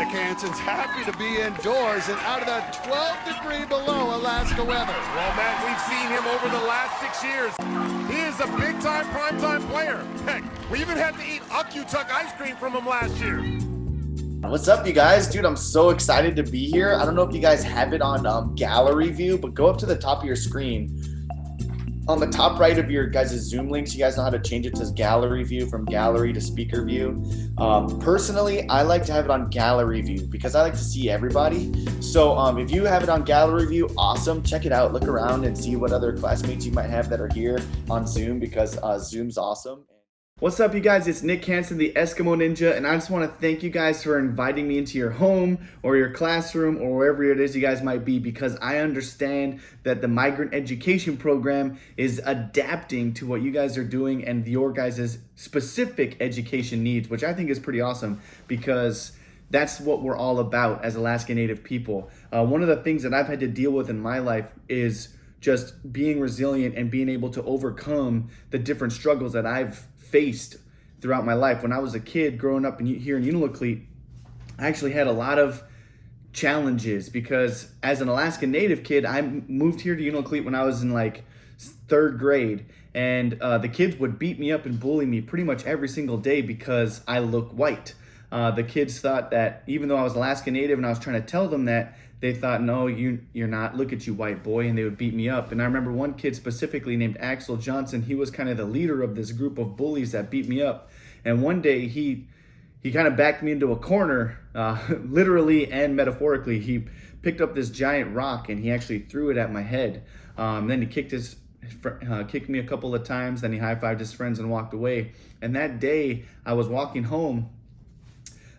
Nick Hansen's happy to be indoors and out of that 12-degree below Alaska weather. Well, Matt, we've seen him over the last 6 years. He is a big-time, prime-time player. Heck, we even had to eat Uktutuk ice cream from him last year. What's up, you guys? Dude, I'm so excited to be here. I don't know if you guys have it on gallery view, but go up to the top of your screen. On the top right of your guys' Zoom links, you guys know how to change it to gallery view from gallery to speaker view. Personally, I like to have it on gallery view because I like to see everybody. So if you have it on gallery view, awesome. Check it out. Look around and see what other classmates you might have that are here on Zoom because Zoom's awesome. What's up, you guys? It's Nick Hansen, the Eskimo Ninja, and I just want to thank you guys for inviting me into your home or your classroom or wherever it is you guys might be, because I understand that the Migrant education program is adapting to what you guys are doing and your guys' specific education needs, which I think is pretty awesome because that's what we're all about as Alaska Native people. One of the things that I've had to deal with in my life is just being resilient and being able to overcome the different struggles that I've faced throughout my life. When I was a kid growing up here in Unalakleet, I actually had a lot of challenges because as an Alaska Native kid, I moved here to Unalakleet when I was in like 3rd grade, and the kids would beat me up and bully me pretty much every single day because I look white. The kids thought that even though I was Alaska Native and I was trying to tell them that, they thought, no, you're not, look at you, white boy, and they would beat me up. And I remember one kid specifically named Axel Johnson. He was kind of the leader of this group of bullies that beat me up. And one day he kind of backed me into a corner, literally and metaphorically. He picked up this giant rock and he actually threw it at my head. Then he kicked me a couple of times, then he high-fived his friends and walked away. And that day I was walking home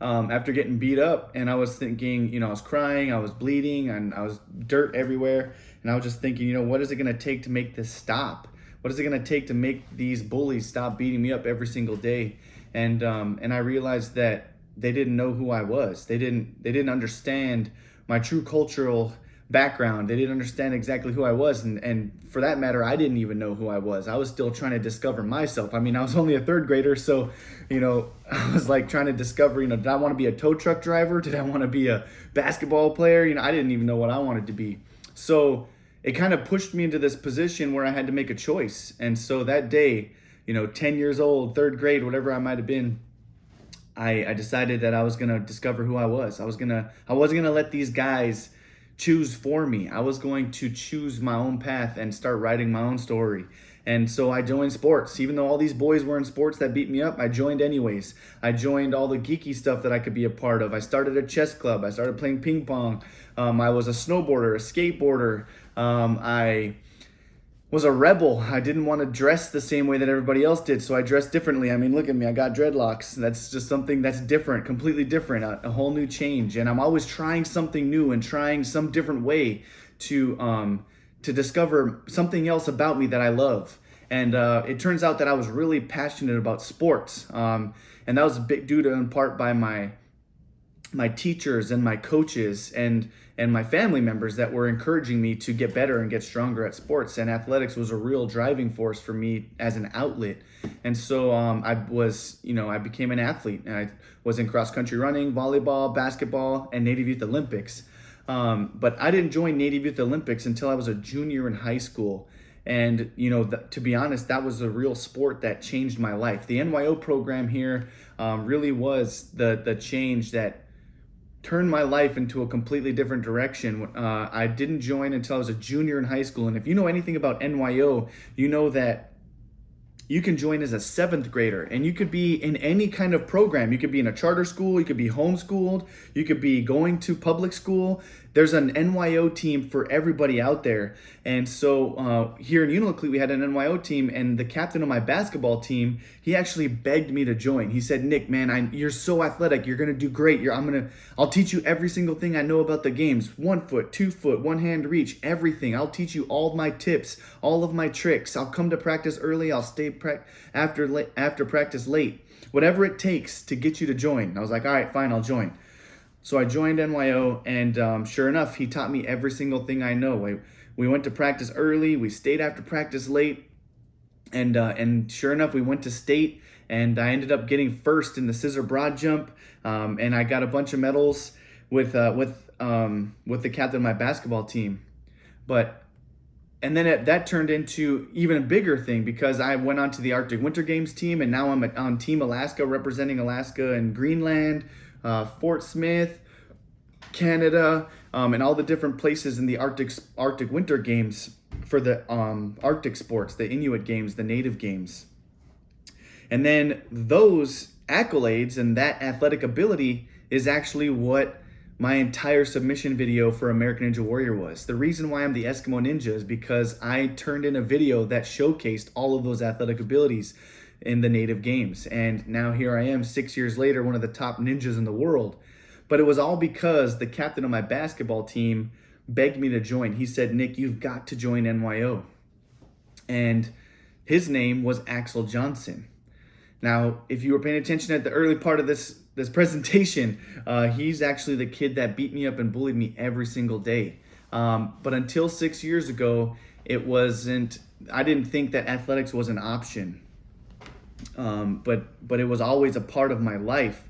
after getting beat up, and I was thinking, I was crying, I was bleeding, and I was dirt everywhere, and I was just thinking, what is it going to take to make this stop? What is it going to take to make these bullies stop beating me up every single day? And I realized that they didn't know who I was. They didn't understand my true cultural background. They didn't understand exactly who I was, and for that matter, I didn't even know who I was. I was still trying to discover myself. I mean, I was only a 3rd grader, so I was like trying to discover, did I want to be a tow truck driver? Did I want to be a basketball player? I didn't even know what I wanted to be. So it kind of pushed me into this position where I had to make a choice. And so that day, 10 years old, 3rd grade, whatever I might have been, I decided that I was gonna discover who I was. I wasn't gonna let these guys choose for me. I was going to choose my own path and start writing my own story. And so I joined sports. Even though all these boys were in sports that beat me up, I joined anyways. I joined all the geeky stuff that I could be a part of. I started a chess club. I started playing ping pong. I was a snowboarder, a skateboarder. I was a rebel. I didn't want to dress the same way that everybody else did, so I dressed differently. I mean, look at me. I got dreadlocks. That's just something that's different, completely different, a whole new change. And I'm always trying something new and trying some different way to discover something else about me that I love. And it turns out that I was really passionate about sports. And that was a big due to in part by my teachers and my coaches and my family members that were encouraging me to get better and get stronger at sports. And athletics was a real driving force for me as an outlet. And so I became an athlete. And I was in cross country running, volleyball, basketball, and Native Youth Olympics. But I didn't join Native Youth Olympics until I was a junior in high school. And, to be honest, that was a real sport that changed my life. The NYO program here really was the change that turned my life into a completely different direction. I didn't join until I was a junior in high school. And if you know anything about NYO, you know that you can join as a 7th grader and you could be in any kind of program. You could be in a charter school, you could be homeschooled, you could be going to public school. There's an NYO team for everybody out there. And so here in Unalakleet, we had an NYO team, and the captain of my basketball team, he actually begged me to join. He said, Nick, man, you're so athletic. You're going to do great. I'll teach you every single thing I know about the games. 1 foot, 2 foot, 1 hand reach, everything. I'll teach you all of my tips, all of my tricks. I'll come to practice early. I'll stay after practice late. Whatever it takes to get you to join. I was like, all right, fine, I'll join. So I joined NYO, and sure enough, he taught me every single thing I know. We went to practice early. We stayed after practice late. And sure enough, we went to state, and I ended up getting first in the scissor broad jump, and I got a bunch of medals with the captain of my basketball team. And then that turned into even a bigger thing, because I went on to the Arctic Winter Games team, and now I'm on Team Alaska, representing Alaska and Greenland, Fort Smith, Canada, and all the different places in the Arctic Winter Games for the Arctic sports, the Inuit Games, the Native Games. And then those accolades and that athletic ability is actually what my entire submission video for American Ninja Warrior was. The reason why I'm the Eskimo Ninja is because I turned in a video that showcased all of those athletic abilities in the Native Games. And now here I am 6 years later, one of the top ninjas in the world. But it was all because the captain of my basketball team begged me to join. He said, Nick, you've got to join NYO. And his name was Axel Johnson. Now, if you were paying attention at the early part of this presentation, he's actually the kid that beat me up and bullied me every single day. But until 6 years ago, I didn't think that athletics was an option. But it was always a part of my life.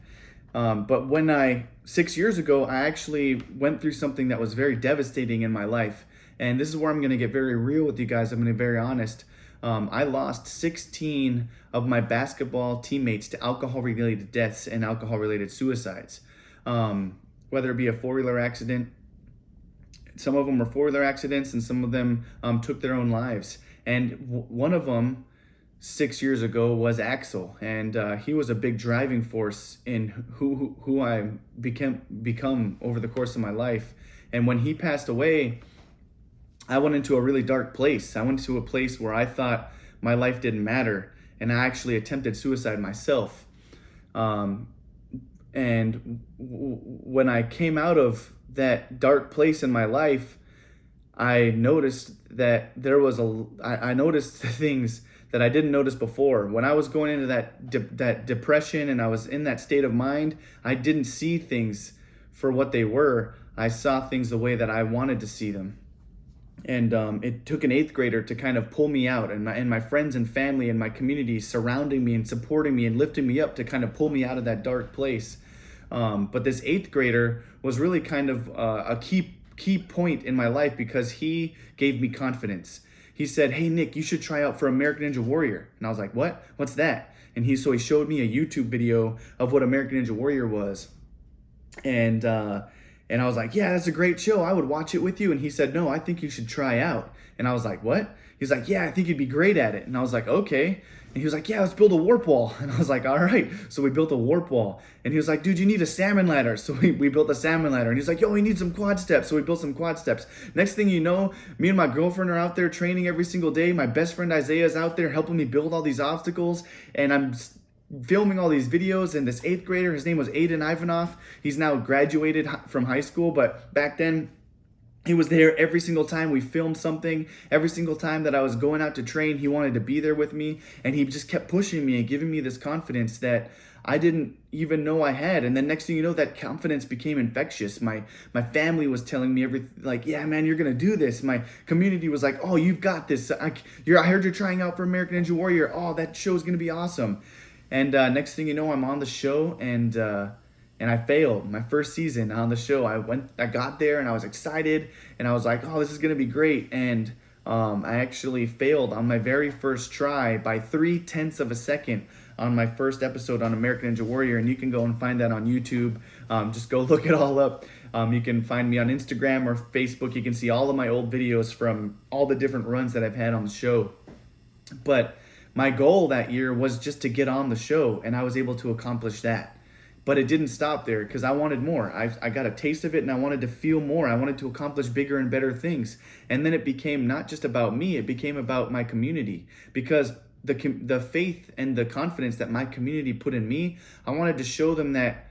But 6 years ago, I actually went through something that was very devastating in my life. And this is where I'm going to get very real with you guys. I'm going to be very honest. I lost 16 of my basketball teammates to alcohol-related deaths and alcohol-related suicides. Whether it be a four-wheeler accident, some of them were four-wheeler accidents, and some of them took their own lives. And one of them 6 years ago was Axel, and he was a big driving force in who I become over the course of my life. And when he passed away, I went into a really dark place. I went to a place where I thought my life didn't matter, and I actually attempted suicide myself. And when I came out of that dark place in my life, I noticed that I noticed things that I didn't notice before. When I was going into that depression and I was in that state of mind, I didn't see things for what they were. I saw things the way that I wanted to see them. And it took an 8th grader to kind of pull me out, and my friends and family and my community surrounding me and supporting me and lifting me up to kind of pull me out of that dark place. But this 8th grader was really kind of a key point in my life, because he gave me confidence. He said, "Hey Nick, you should try out for American Ninja Warrior." And I was like, "What? What's that?" And he showed me a YouTube video of what American Ninja Warrior was. And I was like, "Yeah, that's a great show. I would watch it with you." And he said, "No, I think you should try out." And I was like, "What?" He's like, "Yeah, I think you'd be great at it." And I was like, "Okay." And he was like, "Yeah, let's build a warp wall." And I was like, "All right." So we built a warp wall. And he was like, "Dude, you need a salmon ladder." So we built a salmon ladder. And he's like, "Yo, you need some quad steps." So we built some quad steps. Next thing you know, me and my girlfriend are out there training every single day. My best friend Isaiah is out there helping me build all these obstacles. And I'm filming all these videos. And this 8th grader, his name was Aiden Ivanov. He's now graduated from high school. But back then, he was there every single time we filmed something. Every single time that I was going out to train, he wanted to be there with me. And he just kept pushing me and giving me this confidence that I didn't even know I had. And then next thing you know, that confidence became infectious. My family was telling me everything, like, "Yeah, man, you're going to do this." My community was like, "Oh, you've got this. I heard you're trying out for American Ninja Warrior. Oh, that show's going to be awesome." And next thing you know, I'm on the show, and I failed my first season on the show. I got there and I was excited, and I was like, "Oh, this is gonna be great." And I actually failed on my very first try by 0.3 of a second on my first episode on American Ninja Warrior. And you can go and find that on YouTube. Just go look it all up. You can find me on Instagram or Facebook. You can see all of my old videos from all the different runs that I've had on the show. But my goal that year was just to get on the show, and I was able to accomplish that. But it didn't stop there, because I wanted more. I got a taste of it, and I wanted to feel more. I wanted to accomplish bigger and better things. And then it became not just about me, it became about my community. Because the faith and the confidence that my community put in me, I wanted to show them that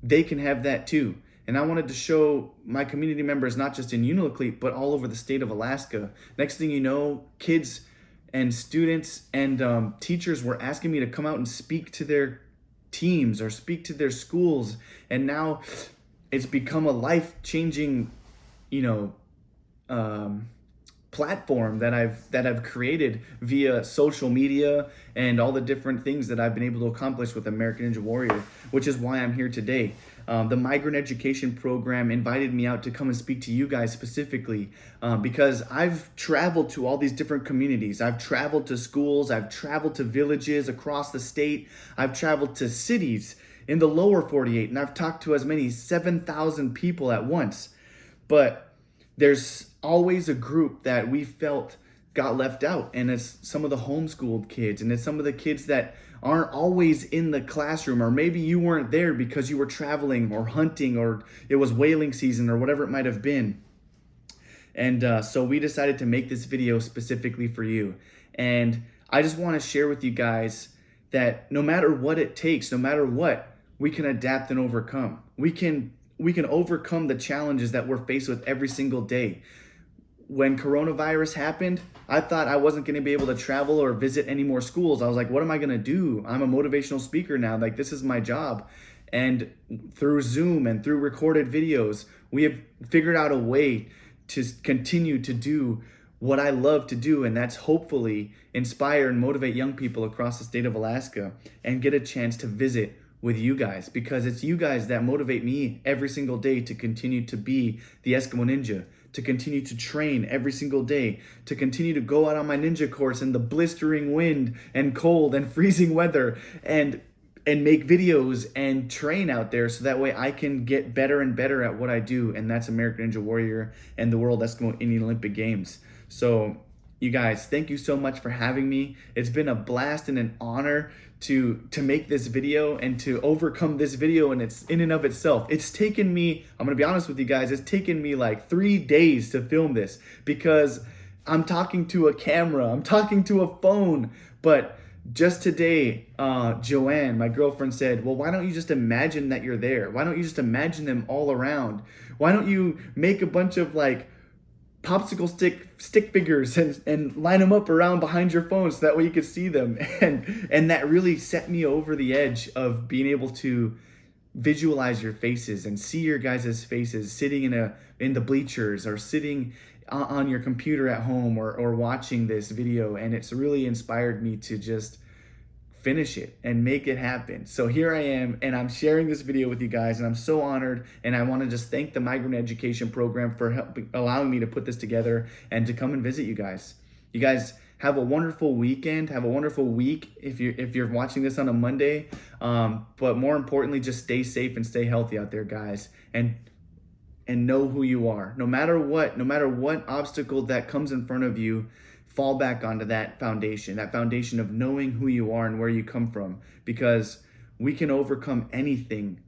they can have that too. And I wanted to show my community members, not just in Unalakleet, but all over the state of Alaska. Next thing you know, kids and students and teachers were asking me to come out and speak to their teams or speak to their schools. And now it's become a life-changing, platform that I've created via social media and all the different things that I've been able to accomplish with American Ninja Warrior, which is why I'm here today. The Migrant Education Program invited me out to come and speak to you guys specifically because I've traveled to all these different communities. I've traveled to schools, I've traveled to villages across the state, I've traveled to cities in the lower 48, and I've talked to as many 7,000 people at once. But there's always a group that we felt got left out, and it's some of the homeschooled kids, and it's some of the kids that aren't always in the classroom, or maybe you weren't there because you were traveling or hunting, or it was whaling season, or whatever it might have been. And so we decided to make this video specifically for you. And I just want to share with you guys that no matter what it takes, no matter what, we can adapt and overcome. We can overcome the challenges that we're faced with every single day. When coronavirus happened, I thought I wasn't going to be able to travel or visit any more schools. I was like, what am I going to do? I'm a motivational speaker now. Like, this is my job. And through Zoom and through recorded videos, we have figured out a way to continue to do what I love to do, and that's hopefully inspire and motivate young people across the state of Alaska and get a chance to visit with you guys, because it's you guys that motivate me every single day to continue to be the Eskimo Ninja, to continue to train every single day, to continue to go out on my ninja course in the blistering wind and cold and freezing weather and make videos and train out there, so that way I can get better and better at what I do, and that's American Ninja Warrior and the World Eskimo Indian Olympic Games. So you guys, thank you so much for having me. It's been a blast and an honor to make this video and to overcome this video, and it's in and of itself. It's taken me, I'm gonna be honest with you guys, it's taken me like 3 days to film this, because I'm talking to a camera, I'm talking to a phone. But just today, Joanne, my girlfriend, said, well, why don't you just imagine that you're there? Why don't you just imagine them all around? Why don't you make a bunch of like popsicle stick figures and line them up around behind your phone so that way you could see them? And that really set me over the edge of being able to visualize your faces and see your guys' faces sitting in the bleachers, or sitting on your computer at home, or watching this video. And it's really inspired me to just finish it and make it happen. So here I am, and I'm sharing this video with you guys, and I'm so honored. And I want to just thank the Migrant Education Program for allowing me to put this together and to come and visit you guys. You guys have a wonderful weekend. Have a wonderful week if you're watching this on a Monday. But more importantly, just stay safe and stay healthy out there, guys. And know who you are. No matter what obstacle that comes in front of you, fall back onto that foundation of knowing who you are and where you come from, because we can overcome anything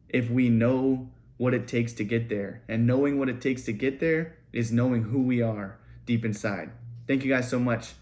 if we know what it takes to get there. And knowing what it takes to get there is knowing who we are deep inside. Thank you guys so much.